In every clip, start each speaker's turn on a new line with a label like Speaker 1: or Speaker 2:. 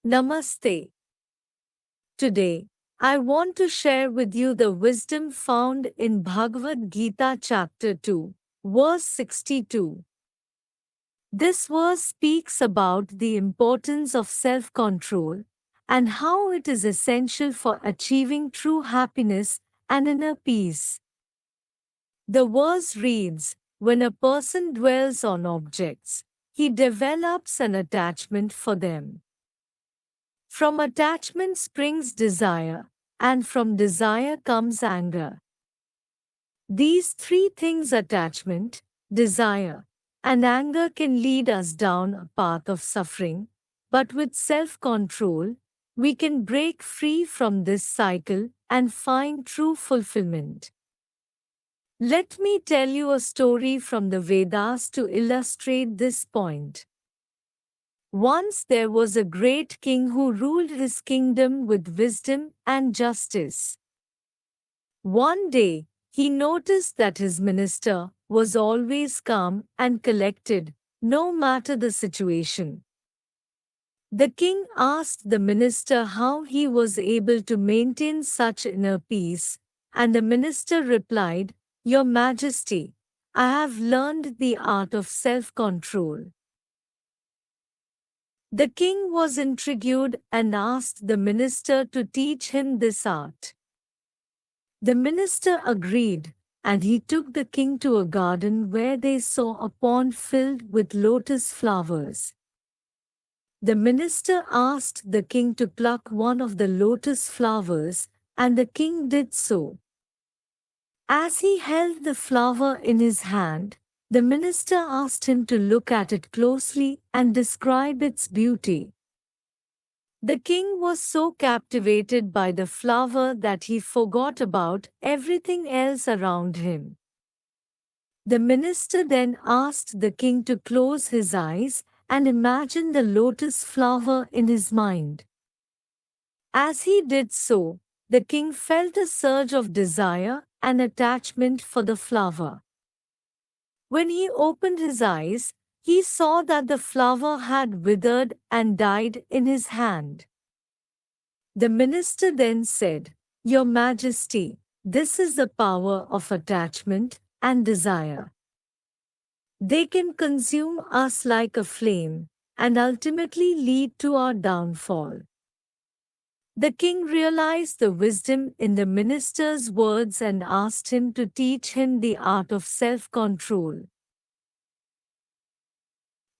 Speaker 1: Namaste. Today, I want to share with you the wisdom found in Bhagavad Gita chapter 2, verse 62. This verse speaks about the importance of self-control and how it is essential for achieving true happiness and inner peace. The verse reads, when a person dwells on objects, he develops an attachment for them. From attachment springs desire, and from desire comes anger. These three things, attachment, desire, and anger, can lead us down a path of suffering, but with self-control, we can break free from this cycle and find true fulfillment. Let me tell you a story from the Vedas to illustrate this point. Once there was a great king who ruled his kingdom with wisdom and justice. One day, he noticed that his minister was always calm and collected, no matter the situation. The king asked the minister how he was able to maintain such inner peace, and the minister replied, "Your Majesty, I have learned the art of self-control." The king was intrigued and asked the minister to teach him this art. The minister agreed, and he took the king to a garden where they saw a pond filled with lotus flowers. The minister asked the king to pluck one of the lotus flowers, and the king did so. As he held the flower in his hand, the minister asked him to look at it closely and describe its beauty. The king was so captivated by the flower that he forgot about everything else around him. The minister then asked the king to close his eyes and imagine the lotus flower in his mind. As he did so, the king felt a surge of desire and attachment for the flower. When he opened his eyes, he saw that the flower had withered and died in his hand. The minister then said, "Your Majesty, this is the power of attachment and desire. They can consume us like a flame and ultimately lead to our downfall." The king realized the wisdom in the minister's words and asked him to teach him the art of self-control.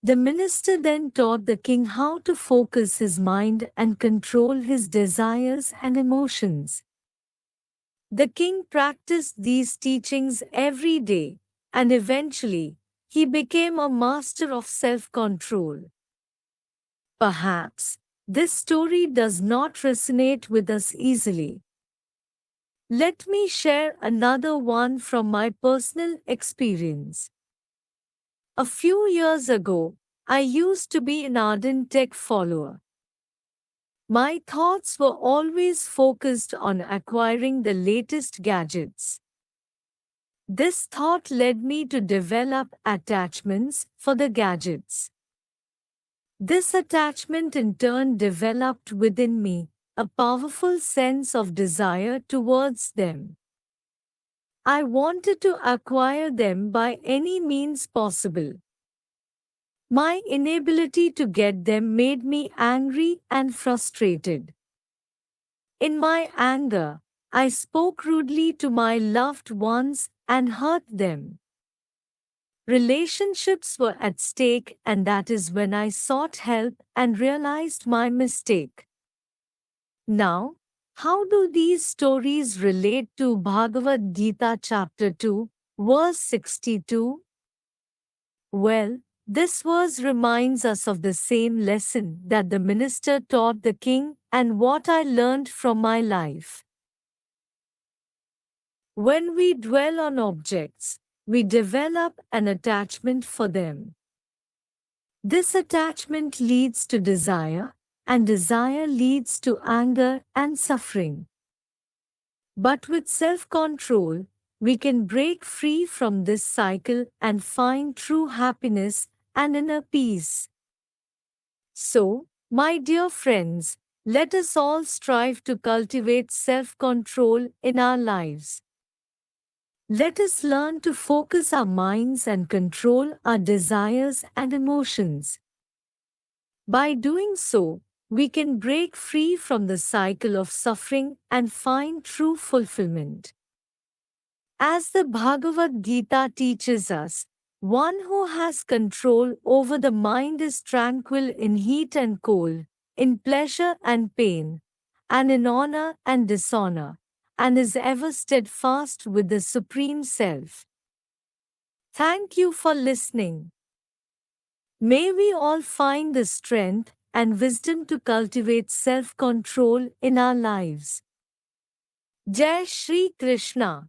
Speaker 1: The minister then taught the king how to focus his mind and control his desires and emotions. The king practiced these teachings every day, and eventually, he became a master of self-control. Perhaps, this story does not resonate with us easily. Let me share another one from my personal experience. A few years ago, I used to be an ardent tech follower. My thoughts were always focused on acquiring the latest gadgets. This thought led me to develop attachments for the gadgets. This attachment in turn developed within me a powerful sense of desire towards them. I wanted to acquire them by any means possible. My inability to get them made me angry and frustrated. In my anger, I spoke rudely to my loved ones and hurt them. Relationships were at stake, and that is when I sought help and realized my mistake. Now, how do these stories relate to Bhagavad Gita chapter 2, verse 62? Well, this verse reminds us of the same lesson that the minister taught the king and what I learned from my life. When we dwell on objects, we develop an attachment for them. This attachment leads to desire, and desire leads to anger and suffering. But with self-control, we can break free from this cycle and find true happiness and inner peace. So, My dear friends, let us all strive to cultivate self-control in our lives. Let us learn to focus our minds and control our desires and emotions. By doing so, we can break free from the cycle of suffering and find true fulfillment. As the Bhagavad Gita teaches us, one who has control over the mind is tranquil in heat and cold, in pleasure and pain, and in honor and dishonor, and is ever steadfast with the Supreme Self. Thank you for listening. May we all find the strength and wisdom to cultivate self control in our lives. Jai Shri Krishna.